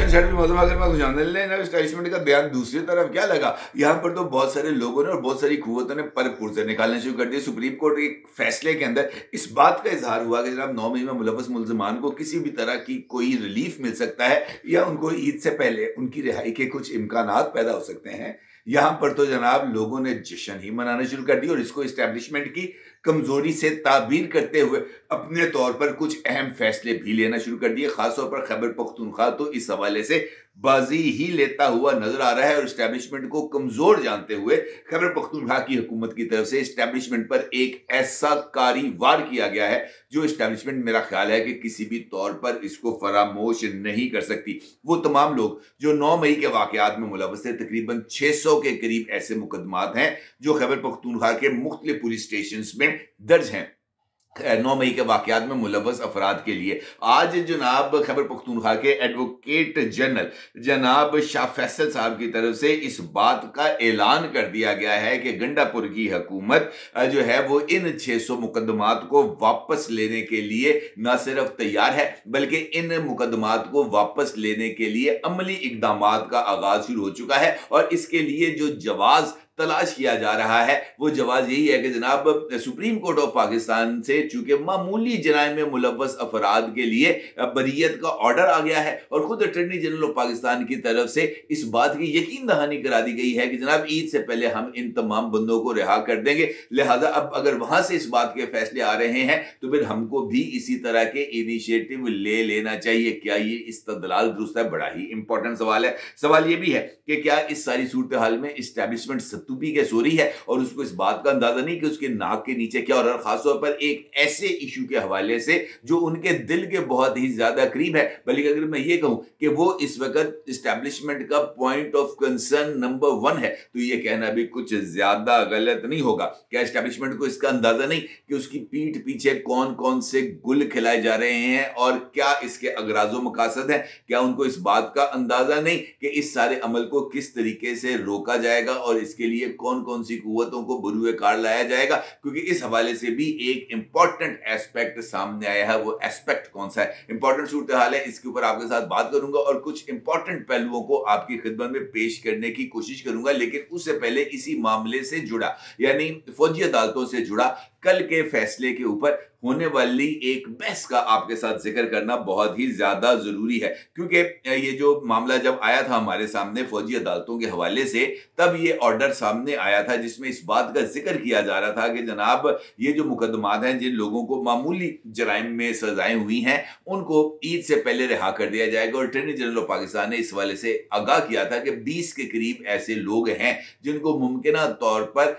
Pant shirt में मौजूद अगर मैं खुशामद लेना स्टाइलिशमेंट का बयान दूसरी तरफ क्या लगा। यहाँ पर तो बहुत सारे लोगों ने और बहुत सारी कुव्वतों ने पर पुर्जे निकालना शुरू कर दिए। सुप्रीम कोर्ट के एक फैसले के अंदर इस बात का इजहार हुआ कि जनाब 9 मई में मुलव्वस मुल्ज़िमान को किसी भी तरह की कोई रिलीफ मिल सकता है या उनको ईद से पहले उनकी रिहाई के कुछ इम्कानात पैदा हो सकते हैं। यहाँ पर तो जनाब लोगों ने जश्न ही मनाना शुरू कर दिया और इसको इस्टेब्लिशमेंट की कमजोरी से ताबीर करते हुए अपने तौर पर कुछ अहम फैसले भी लेना शुरू कर दिए। खासतौर पर खैबर पख्तूनख्वा तो इस हवाले से बाजी ही लेता हुआ नजर आ रहा है और इस्टेब्लिशमेंट को कमजोर जानते हुए खैबर पख्तूनख्वा की हुकूमत की तरफ से इस्टेब्लिशमेंट पर एक ऐसा कारी वार किया गया है जो इस्टेब्लिशमेंट मेरा ख्याल है कि किसी भी तौर पर इसको फरामोश नहीं कर सकती। वो तमाम लोग जो 9 मई के वाकयात में मुलव्वस थे, तकरीबन 600 के करीब ऐसे मुकदमात हैं जो खैबर पख्तूनख्वा के मुख्तलिफ पुलिस स्टेशन में दर्ज हैं 9 मई के वाकयात में मुलव्वस अफराद के लिए। आज जनाब खैबर पख्तूनख्वा के एडवोकेट जनरल जनाब शाह फैसल साहब की तरफ से इस बात का ऐलान कर दिया गया है कि गंडापुर की हुकूमत जो है वो इन 600 मुकदमात को वापस लेने के लिए न सिर्फ तैयार है बल्कि इन मुकदमात को वापस लेने के लिए अमली इकदामात का आगाज शुरू हो चुका है। और इसके लिए जो जवाज तलाश किया जा रहा है वो जवाब यही है कि जनाब सुप्रीम कोर्ट ऑफ पाकिस्तान से चूंकि मामूली जराइम में मुलव्वस अफराद के लिए बरीयत का ऑर्डर आ गया है और खुद अटॉर्नी जनरल ऑफ पाकिस्तान की तरफ से इस बात की यकीन दहानी करा दी गई है कि जनाब ईद से पहले हम इन तमाम बंदों को रिहा कर देंगे। लिहाजा अब अगर वहां से इस बात के फैसले आ रहे हैं तो फिर हमको भी इसी तरह के इनिशिएटिव ले लेना चाहिए। क्या ये इस्तदलाल दुरुस्त है? बड़ा ही इंपॉर्टेंट सवाल है। सवाल ये भी है कि क्या इस सारी सूरत हाल में इस्टेब्लिशमेंट सत्तूपी के सो रही है और उसको इस बात का अंदाजा नहीं कि उसके नाक के नीचे क्या हो रहा है, खासतौर पर एक ऐसे इशू के हवाले से जो उनके दिल के बहुत ही ज्यादा करीब है। बल्कि अगर मैं ये कहूं कि वो इस वक्त इस्टेब्लिशमेंट का पॉइंट ऑफ कंसर्न नंबर 1 है तो ये कहना भी कुछ ज्यादा गलत नहीं होगा। क्या इस्टेब्लिशमेंट को इसका अंदाजा नहीं कि उसकी पीठ पीछे कौन कौन से गुल खिलाए जा रहे हैं और क्या इसके अगराजो मकासद है? क्या उनको इस बात का अंदाजा नहीं कि इस सारे अमल को किस तरीके से रोका जाएगा और इसके लिए कौन कौन सी कुव्वतों को बुरुए कार लाया जाएगा? क्योंकि इस हवाले से भी एक इंपॉर्टेंट एस्पेक्ट सामने आया है। वो एस्पेक्ट कौन सा है? इंपॉर्टेंट सूरत हाल है, इसके ऊपर आपके साथ बात करूंगा और कुछ इंपॉर्टेंट पहलुओं को आपकी खिदमत में पेश करने की कोशिश करूंगा। लेकिन उससे पहले इसी मामले से जुड़ा यानी फौजी अदालतों से जुड़ा कल के फैसले के ऊपर होने वाली एक बहस का आपके साथ जिक्र करना बहुत ही ज्यादा जरूरी है। क्योंकि ये जो मामला जब आया था हमारे सामने फौजी अदालतों के हवाले से तब ये ऑर्डर सामने आया था जिसमें इस बात का जिक्र किया जा रहा था कि जनाब ये जो मुकदमात हैं जिन लोगों को मामूली जराइम में सजाएं हुई हैं उनको ईद से पहले रिहा कर दिया जाएगा। और अटॉर्नी जनरल ऑफ पाकिस्तान ने इस हवाले से आगाह किया था कि 20 के करीब ऐसे लोग हैं जिनको मुमकिन तौर पर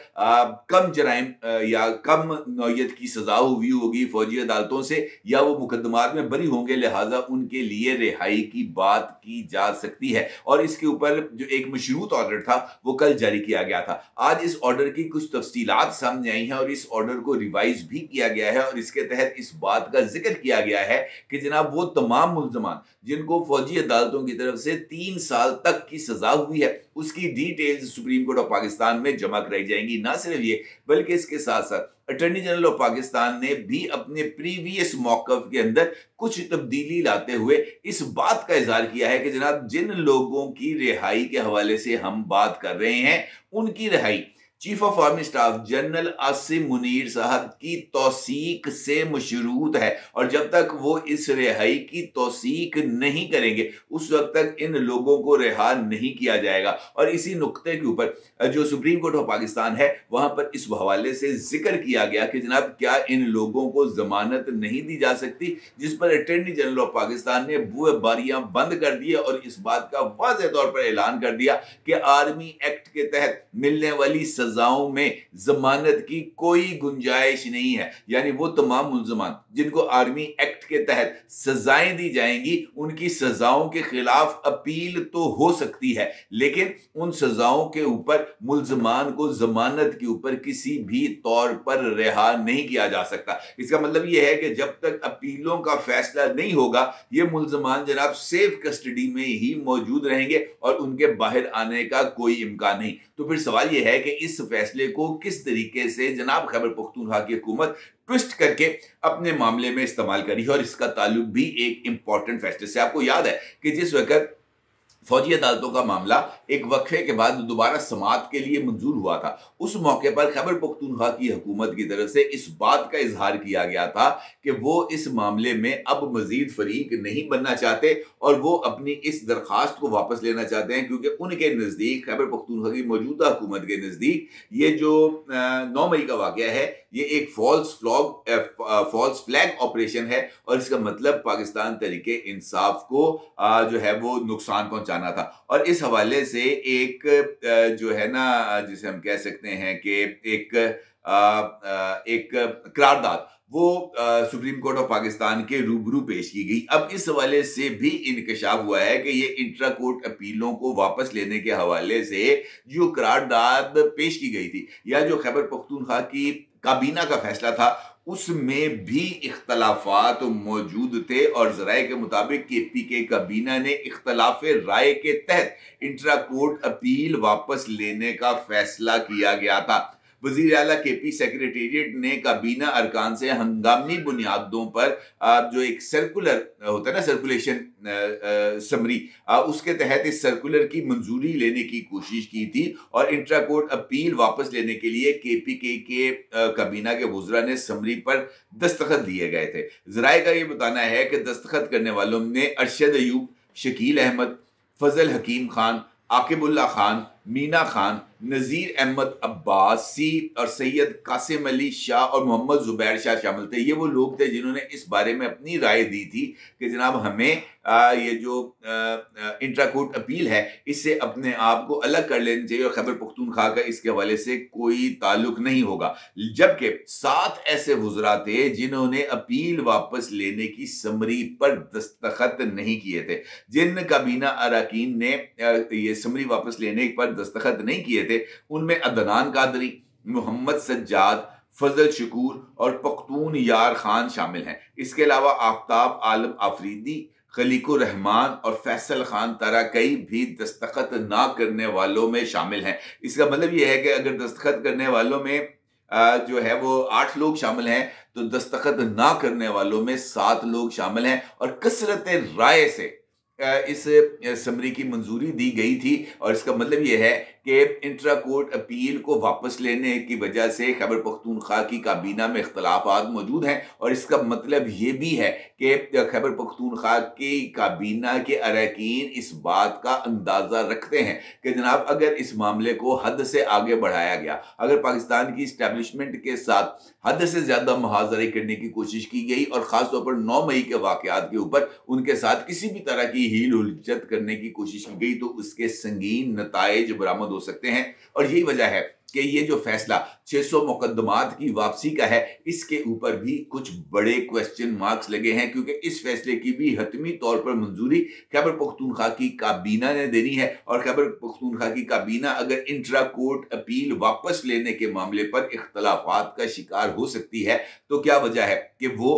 कम जराइम या कम नौयत की सजा हुई होगी फौजी अदालतों से या वो मुकदमात में बरी होंगे, लिहाजा उनके लिए रिहाई की बात की जा सकती है। और इसके ऊपर जो एक मशरूत ऑर्डर था वो कल जारी किया गया था। आज इस ऑर्डर की कुछ तफसीलात सामने आई हैं और इस ऑर्डर को रिवाइज भी किया गया है और इसके तहत इस बात का जिक्र किया गया है कि जनाब वो तमाम मुल्ज़मान जिनको फौजी अदालतों की तरफ से 3 साल तक की सजा हुई है उसकी details supreme court of Pakistan में जमा कराई जाएंगी। ना सिर्फ ये बल्कि इसके साथ साथ अटॉर्नी जनरल ऑफ पाकिस्तान ने भी अपने प्रीवियस मौक़िफ़ के अंदर कुछ तब्दीली लाते हुए इस बात का इजहार किया है कि जनाब जिन लोगों की रिहाई के हवाले से हम बात कर रहे हैं उनकी रिहाई chief of army staff general Asim Munir साहब की तौसीक से मशरूत है और जब तक वो इस रिहाई की तौसीक नहीं करेंगे उस वक्त तक इन लोगों को रिहा नहीं किया जाएगा। और इसी नुक्ते के ऊपर जो सुप्रीम कोर्ट ऑफ पाकिस्तान है वहां पर इस हवाले से जिक्र किया गया कि जनाब क्या इन लोगों को जमानत नहीं दी जा सकती, जिस पर अटॉर्नी जनरल ऑफ पाकिस्तान ने बुए बारियां बंद कर दी और इस बात का वाज़ेह तौर पर ऐलान कर दिया कि आर्मी एक्ट के तहत मिलने वाली सजाओं में जमानत की कोई गुंजाइश नहीं है। यानी वो तमाम मुल्ज़मान जिनको आर्मी एक्ट के तहत सजाएं दी जाएंगी उनकी सजाओं के खिलाफ अपील तो हो सकती है लेकिन उन सजाओं के ऊपर मुल्ज़मान को जमानत के ऊपर किसी भी तौर पर रिहा नहीं किया जा सकता। इसका मतलब यह है कि जब तक अपीलों का फैसला नहीं होगा ये मुल्ज़मान जनाब सेफ कस्टडी में ही मौजूद रहेंगे और उनके बाहर आने का कोई इम्कान नहीं। तो फिर सवाल यह है कि इस फैसले को किस तरीके से जनाब खैबर पख्तूनख्वा की हुकूमत ट्विस्ट करके अपने मामले में इस्तेमाल करी है और इसका ताल्लुक भी एक इंपॉर्टेंट फैसले से। आपको याद है कि जिस वक्त फौजी अदालतों का मामला एक वक्फे के बाद दोबारा समाअत के लिए मंजूर हुआ था। उस मौके पर खैबर पख्तूनख्वा की हुकूमत की तरफ से इस बात का इजहार किया गया था कि वो इस मामले में अब मजीद फरीक नहीं बनना चाहते और वो अपनी इस दरख्वास्त को वापस लेना चाहते हैं, क्योंकि उनके नज़दीक, खैबर पख्तूनख्वा की मौजूदा हुकूमत के नज़दीक, ये जो 9 मई का वाक़या है ये एक फॉल्स फ्लैग ऑपरेशन है और इसका मतलब पाकिस्तान तहरीके इंसाफ को जो है वो नुकसान पहुंचाना था। और इस हवाले से एक जो है ना, जिसे हम कह सकते हैं कि एक करारदाद वो सुप्रीम कोर्ट ऑफ पाकिस्तान के रूबरू पेश की गई। अब इस हवाले से भी इंकशाफ हुआ है कि ये इंट्रा कोर्ट अपीलों को वापस लेने के हवाले से जो करारदाद पेश की गई थी या जो खैबर पख्तूनख्वा की काबीना का फैसला था उसमें भी इख्तलाफात मौजूद थे और ज़राए के मुताबिक KPK काबीना ने इख्तलाफ राय के तहत इंट्रा कोर्ट अपील वापस लेने का फैसला किया गया था। वजीर आला KP सेक्रेटेरिएट ने काबीना अरकान से हंगामी बुनियादों पर जो एक सर्कुलर होता है ना, सर्कुलेशन समरी, उसके तहत इस सर्कुलर की मंजूरी लेने की कोशिश की थी और इंट्रा कोर्ट अपील वापस लेने के लिए KPK के काबीना के वुज़रा ने समरी पर दस्तखत दिए गए थे। ज़राए का ये बताना है कि दस्तखत करने वालों ने अरशद अयूब, शकील अहमद, फजल हकीम खान, आकिबुल्ला खान, मीना खान, नज़ीर अहमद अब्बासी और सैयद कासिम अली शाह और मोहम्मद जुबैर शाह शामिल थे। ये वो लोग थे जिन्होंने इस बारे में अपनी राय दी थी कि जनाब हमें ये जो इंट्रा कोर्ट अपील है इससे अपने आप को अलग कर लेना चाहिए और खैबर पख्तूनख्वा का इसके हवाले से कोई ताल्लुक नहीं होगा। जबकि 7 ऐसे वुज़रा थे जिन्होंने अपील वापस लेने की समरी पर दस्तखत नहीं किए थे। जिन काबीना अरकान ने ये समरी वापस लेने पर दस्तखत नहीं किए थे उनमें अदनान कादरी, मोहम्मद सज्जाद, फजल शकूर और पख्तून यार खान शामिल हैं। इसके अलावा आफ्ताब आलम आफरीदी, खलीकुर रहमान और फैसल खान ताराकई भी दस्तखत ना करने वालों में शामिल हैं। इसका मतलब यह है कि अगर दस्तखत करने वालों में जो है वो 8 लोग शामिल हैं तो दस्तखत ना करने वालों में 7 लोग शामिल हैं और कसरत राय से इस समरी की मंजूरी दी गई थी। और इसका मतलब यह है कि इंट्रा कोर्ट अपील को वापस लेने की वजह से खैबर पख्तूनख्वा की काबीना में इख्तलाफात मौजूद हैं और इसका मतलब ये भी है कि खैबर पख्तूनख्वा की काबीना के अरकान इस बात का अंदाज़ा रखते हैं कि जनाब अगर इस मामले को हद से आगे बढ़ाया गया, अगर पाकिस्तान की इस्टेब्लिशमेंट के साथ हद से ज़्यादा मुहाज़रे करने की कोशिश की गई और ख़ासतौर पर 9 मई के वाक़यात के ऊपर उनके साथ किसी भी तरह की हील उलझत करने की कोशिश की गई तो उसके संगीन नताइज बरामद हो सकते हैं। और यही वजह है कि ये जो फैसला 600 मुकदमात की वापसी का है इसके ऊपर भी कुछ बड़े क्वेश्चन मार्क्स लगे हैं, क्योंकि इस फैसले की भी हतमी तौर पर मंजूरी खैबर पख्तूनख्वा की काबीना ने देनी है और खैबर पख्तूनख्वा की काबीना अगर इंट्रा कोर्ट अपील वापस लेने के मामले पर इख्तलाफात का शिकार हो सकती है तो क्या वजह है कि वो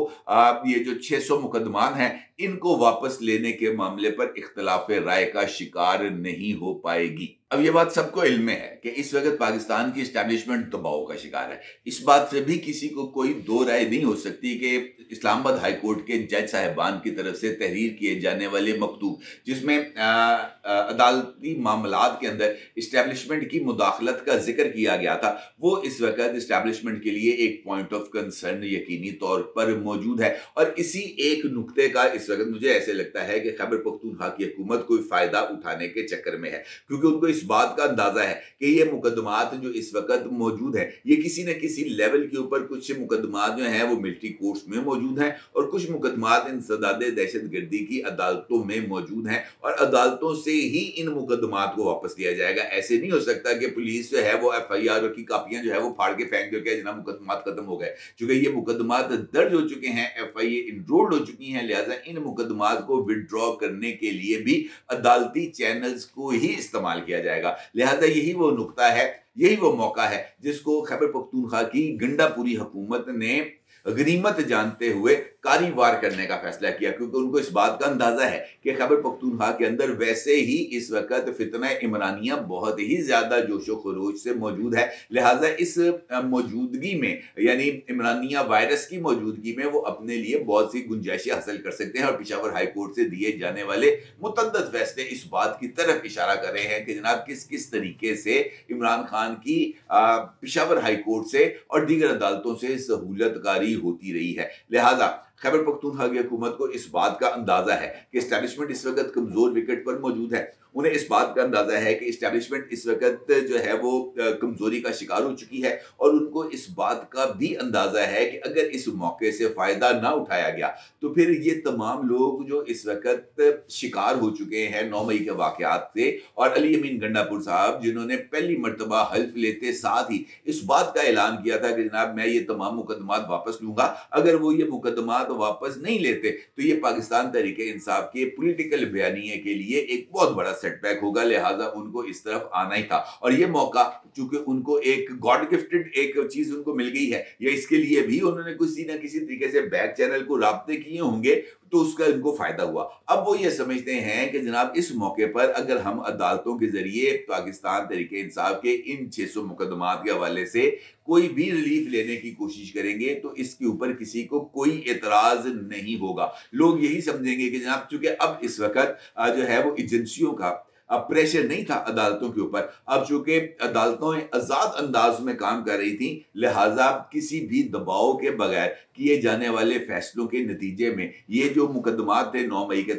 ये जो 600 मुकदमान हैं इनको वापस लेने के मामले पर इख्तलाफ राय का शिकार नहीं हो पाएगी। अब ये बात सबको इल्म में है कि इस वक्त पाकिस्तान की इस्टेब्लिशमेंट दबाव का शिकार है। इस बात से भी किसी को कोई दो राय नहीं हो सकती कि इस्लामाबाद हाई कोर्ट के जज साहिबान की तरफ से तहरीर किए जाने वाले मकतूब जिसमें अदालती मामलात के अंदर इस्टेब्लिशमेंट की मुदाखलत का जिक्र किया गया था, वो इस वक्त इस्टेब्लिशमेंट के लिए एक पॉइंट ऑफ कंसर्न यकीनी तौर पर मौजूद है। और इसी एक नुक्ते का इस वक्त मुझे ऐसे लगता है कि खैबर पख्तूनख्वा की हुकूमत कोई फायदा उठाने के चक्कर में है, क्योंकि उनको इस बात का अंदाजा है कि ये मुकदमात जो इस वक्त मौजूद है ये किसी न किसी लेवल के ऊपर, कुछ मुकदमात जो हैं वो मिलिट्री कोर्ट्स में मौजूद हैं और कुछ मुकदमात इंसदादे दहशतगर्दी की अदालतों में मौजूद हैं और अदालतों से ही इन मुकदमात को वापस लिया जाएगा। ऐसे नहीं हो सकता कि पुलिस जो है वो FIR की कापियां जो है वो फाड़ के फेंक दे के जना मुकदमात खत्म हो गए। चूंकि ये मुकदमात दर्ज हो चुके हैं, FIA इनरोल्ड हो चुकी हैं, लिहाजा इन मुकदमात को विड्रॉ करने के लिए भी अदालती चैनल्स को ही इस्तेमाल किया जाएगा। लिहाजा यही वो नुक्ता है, यही वो मौका है जिसको खैबर पख्तूनख्वा की गंडापुरी हुकूमत ने गनीमत जानते हुए कारी-वार करने का फैसला किया, क्योंकि उनको इस बात का अंदाजा है कि खैबर पख्तूनख्वा के अंदर वैसे ही इस वक्त फितना इमरानिया बहुत ही ज्यादा जोशो खरोश से मौजूद है। लिहाजा इस मौजूदगी में, यानी इमरानिया वायरस की मौजूदगी में, वो अपने लिए बहुत सी गुंजाइशें हासिल कर सकते हैं और पेशावर हाई कोर्ट से दिए जाने वाले मुतअद्दिद फैसले इस बात की तरफ इशारा कर रहे हैं कि जनाब किस किस तरीके से इमरान खान की पेशावर हाई कोर्ट से और दीगर अदालतों से सहूलतकारी होती रही है। लिहाजा खैबर पख्तूनख्वा की हुकूमत को इस बात का अंदाजा है कि एस्टैब्लिशमेंट इस वक्त कमजोर विकेट पर मौजूद है। उन्हें इस बात का अंदाजा है कि एस्टैब्लिशमेंट इस वक्त जो है वो कमजोरी का शिकार हो चुकी है, और उनको इस बात का भी अंदाजा है कि अगर इस मौके से फायदा ना उठाया गया तो फिर ये तमाम लोग जो इस वक्त शिकार हो चुके हैं 9 मई के वाकयात से, और अली अमीन गंडापुर साहब जिन्होंने पहली मर्तबा हल्फ लेते साथ ही इस बात का ऐलान किया था कि जनाब मैं ये तमाम मुकदमात वापस लूंगा, अगर वो ये मुकदमात वापस नहीं लेते तो ये पाकिस्तान तहरीक इंसाफ के पॉलिटिकल बयानिए के लिए एक बहुत बड़ा सेटबैक होगा। लिहाजा उनको इस तरफ आना ही था, और ये मौका चूंकि उनको एक गॉड गिफ्टेड एक चीज उनको मिल गई है, या इसके लिए भी उन्होंने किसी ना किसी तरीके से बैक चैनल को राब्ते किए होंगे, तो उसका इनको फायदा हुआ। अब वो ये समझते हैं कि जनाब इस मौके पर अगर हम अदालतों के जरिए पाकिस्तान तहरीक इंसाफ के इन 600 मुकदमात के हवाले से कोई भी रिलीफ लेने की कोशिश करेंगे तो इसके ऊपर किसी को कोई एतराज नहीं होगा। लोग यही समझेंगे कि जनाब चूंकि अब इस वक्त जो है वो एजेंसियों का अब प्रेशर नहीं था अदालतों के ऊपर, अब चूंकि अदालतें आजाद अंदाज में काम कर रही थी, लिहाजा किसी भी दबाव के बगैर किए जाने वाले फैसलों के नतीजे में ये जो मुकदमात थे 9 मई के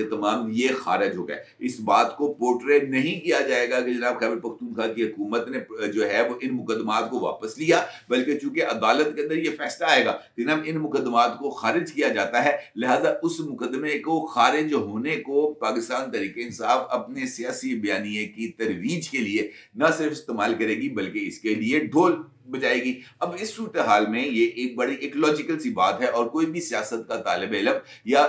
तमाम ये खारिज हो गए। इस बात को पोर्ट्रे नहीं किया जाएगा कि जनाब खैबर पख्तूनख्वा की हुकूमत ने जो है वो इन मुकदमात को वापस लिया, बल्कि चूंकि अदालत के अंदर ये फैसला आएगा जनाब इन मुकदमात को खारिज किया जाता है, लिहाजा उस मुकदमे को खारिज होने को पाकिस्तान तहरीक इंसाफ अपने सियासी बयानिए की तरवीज के लिए न सिर्फ इस्तेमाल करेगी बल्कि इसके लिए ढोल बजाएगी। अब इस सूरत हाल में ये एक बड़ी एक लॉजिकल सी बात है, और कोई भी सियासत का तालिब इल्म या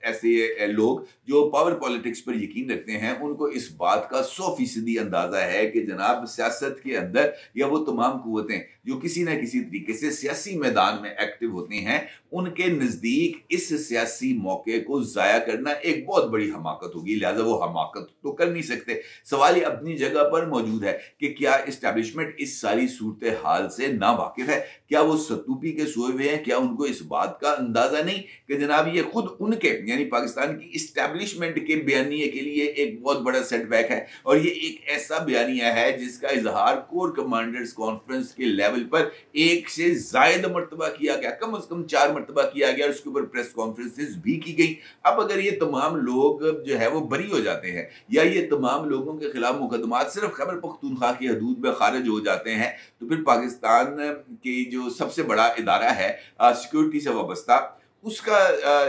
ऐसे लोग जो पावर पॉलिटिक्स पर यकीन रखते हैं उनको इस बात का 100% अंदाजा है कि जनाब सियासत के अंदर या वो तमाम कुव्वतें जो किसी ना किसी तरीके से सियासी मैदान में एक्टिव होती हैं, उनके नजदीक इस सियासी मौके को जाया करना एक बहुत बड़ी हमाकत होगी। लिहाजा वो हमाकत तो कर नहीं सकते। सवाल ये अपनी जगह पर मौजूद है कि क्या इस्टेब्लिशमेंट इस सारी सूरत हाल से ना वाकिफ है, क्या वो सतूपी के सोए हुए हैं, क्या उनको इस बात का अंदाजा नहीं कि जनाब ये खुद उनके यानी पाकिस्तान की इस्टेब्लिशमेंट के बयानिए के लिए एक बहुत बड़ा सेटबैक है, और ये एक ऐसा बयानिया है जिसका इजहार कोर कमांडर्स कॉन्फ्रेंस के लेवल पर एक से ज्यादा मरतबा किया गया, कम से कम 4 मरतबा किया गया, और उसके ऊपर प्रेस कॉन्फ्रेंसेस भी की गई। अब अगर ये तमाम लोग जो है वो बरी हो जाते हैं या ये तमाम लोगों के खिलाफ मुकदमात सिर्फ खैबर पख्तूनख्वा की हदूद में खारिज हो जाते हैं, तो फिर पाकिस्तान की जो सबसे बड़ा इदारा है सिक्योरिटी से वाबस्ता, उसका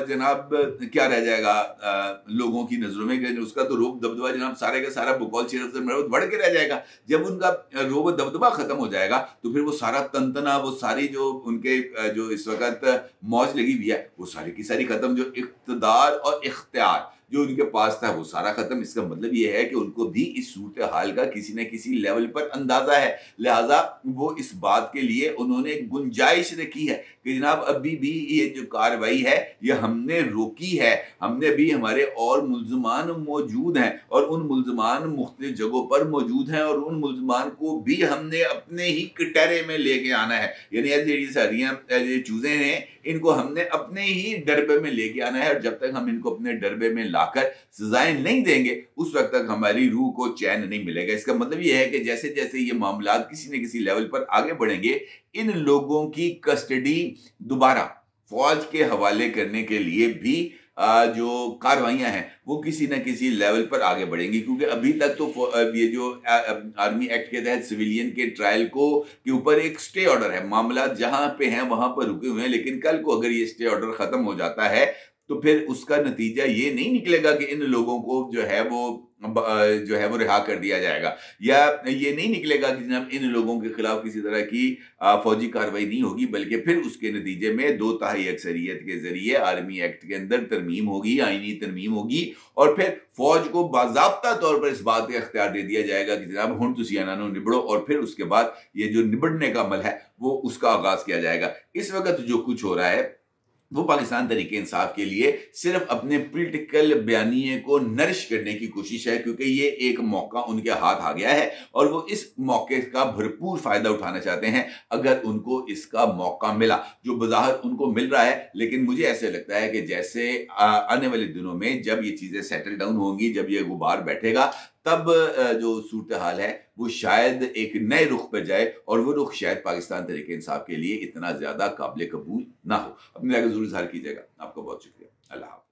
जनाब क्या रह जाएगा लोगों की नजरों में, उसका तो रोब दबदबा जनाब सारे का सारा बकौल शरीफ से बढ़ के रह जाएगा। जब उनका रोब दबदबा खत्म हो जाएगा तो फिर वो सारा तंतना, वो सारी जो उनके जो इस वक्त मौज लगी हुई है वो सारी की सारी खत्म, जो इख्तिदार और इख्तियार जो उनके पास था वो सारा खत्म। इसका मतलब ये है कि उनको भी इस सूरत हाल का किसी न किसी लेवल पर अंदाजा है, लिहाजा वो इस बात के लिए उन्होंने गुंजाइश रखी है कि जनाब अभी भी ये जो कार्रवाई है ये हमने रोकी है, हमने भी हमारे और मुल्ज़मान मौजूद हैं और उन मुल्ज़मान मुख्तलिफ जगहों पर मौजूद हैं, और उन मुल्ज़मान को भी हमने अपने ही कटहरे में लेके आना है, यानी ऐसी सारी चूजें हैं इनको हमने अपने ही डरबे में लेके आना है, और जब तक हम इनको अपने डरबे में लाकर सजाएं नहीं देंगे उस वक्त तक हमारी रूह को चैन नहीं मिलेगा। इसका मतलब यह है कि जैसे जैसे ये मामला किसी न किसी लेवल पर आगे बढ़ेंगे, इन लोगों की कस्टडी दोबारा फौज के हवाले करने के लिए भी जो कार्रवाइयां हैं वो किसी न किसी लेवल पर आगे बढ़ेंगी, क्योंकि अभी तक तो ये जो आर्मी एक्ट के तहत सिविलियन के ट्रायल को के ऊपर एक स्टे ऑर्डर है, मामला जहां पे हैं वहां पर रुके हुए हैं, लेकिन कल को अगर ये स्टे ऑर्डर खत्म हो जाता है तो फिर उसका नतीजा ये नहीं निकलेगा कि इन लोगों को जो है वो रिहा कर दिया जाएगा, या ये नहीं निकलेगा कि जनाब इन लोगों के खिलाफ किसी तरह की फौजी कार्रवाई नहीं होगी, बल्कि फिर उसके नतीजे में 2/3 अक्सरियत के जरिए आर्मी एक्ट के अंदर तरमीम होगी, आईनी तरमीम होगी, और फिर फौज को बाज़ाब्ता तौर पर इस बात का इख्तियार दे दिया जाएगा कि जनाब हुण तुसी इन्हां नूं निबड़ो, और फिर उसके बाद ये जो निबड़ने का अमल है वो उसका आगाज किया जाएगा। इस वक्त जो कुछ हो रहा है वो पाकिस्तान तहरीक इंसाफ के लिए सिर्फ अपने पॉलिटिकल बयानिए को नरिश करने की कोशिश है, क्योंकि ये एक मौका उनके हाथ आ गया है और वो इस मौके का भरपूर फायदा उठाना चाहते हैं अगर उनको इसका मौका मिला, जो बज़ाहिर उनको मिल रहा है। लेकिन मुझे ऐसे लगता है कि जैसे आने वाले दिनों में जब ये चीज़ें सेटल डाउन होंगी, जब ये गुबार बैठेगा, तब जो सूरत हाल है वो शायद एक नए रुख पर जाए, और वो रुख शायद पाकिस्तान तहरीक इंसाफ के लिए इतना ज़्यादा काबिल कबूल ना हो। अपनी राय को ज़रूर इज़हार कीजिएगा। आपका बहुत शुक्रिया। अल्लाह हाफ़िज़।